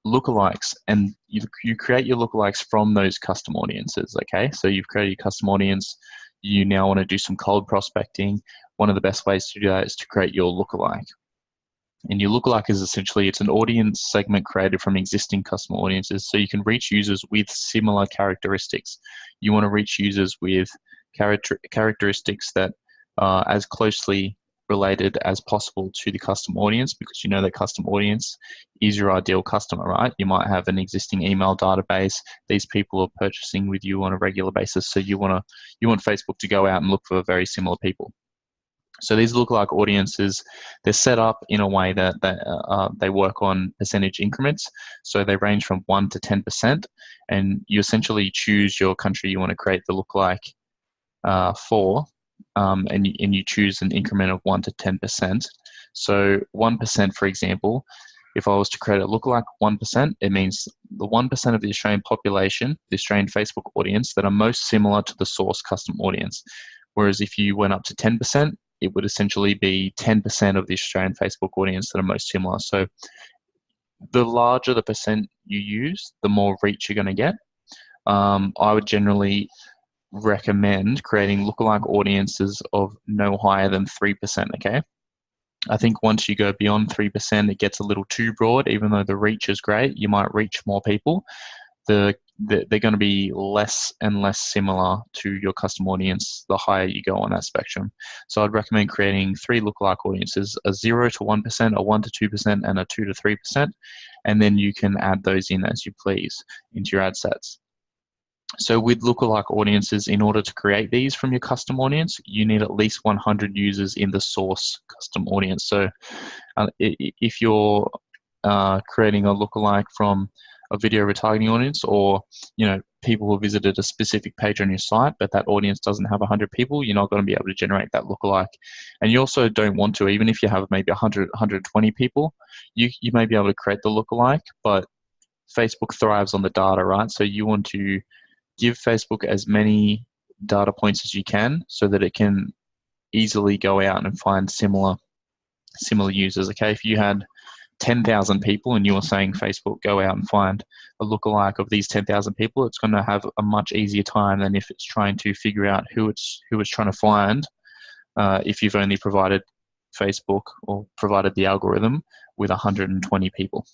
lookalikes, and you create your lookalikes from those custom audiences. Okay, so you've created your custom audience. You now want to do some cold prospecting. One of the best ways to do that is to create your lookalike. And your lookalike is essentially, it's an audience segment created from existing customer audiences, so you can reach users with similar characteristics. You want to reach users with characteristics that are as closely related as possible to the custom audience, because you know that custom audience is your ideal customer, right? You might have an existing email database. These people are purchasing with you on a regular basis, so you want Facebook to go out and look for very similar people. So these lookalike audiences, they're set up in a way that they work on percentage increments. So they range from 1 to 10%, and you essentially choose your country you want to create the lookalike for, and you choose an increment of 1 to 10%. So 1%, for example, if I was to create a lookalike 1%, it means the 1% of the Australian population, the Australian Facebook audience, that are most similar to the source custom audience. Whereas if you went up to 10%, it would essentially be 10% of the Australian Facebook audience that are most similar. So the larger the percent you use, the more reach you're going to get. I would generally recommend creating lookalike audiences of no higher than 3%, okay? I think once you go beyond 3%, it gets a little too broad. Even though the reach is great, you might reach more people. They're going to be less and less similar to your custom audience the higher you go on that spectrum. So I'd recommend creating 3 lookalike audiences: a 0 to 1%, a 1 to 2%, and a 2 to 3%. And then you can add those in as you please into your ad sets. So with lookalike audiences, in order to create these from your custom audience, you need at least 100 users in the source custom audience. So if you're creating a lookalike from a video retargeting audience, or people who visited a specific page on your site, but that audience doesn't have 100 people, you're not going to be able to generate that lookalike. And you also don't want to, even if you have maybe 100, 120 people, you may be able to create the lookalike, but Facebook thrives on the data, right? So you want to give Facebook as many data points as you can so that it can easily go out and find similar users. Okay, if you had 10,000 people and you were saying, Facebook, go out and find a lookalike of these 10,000 people, it's going to have a much easier time than if it's trying to figure out who it's trying to find, if you've only provided Facebook or provided the algorithm with 120 people.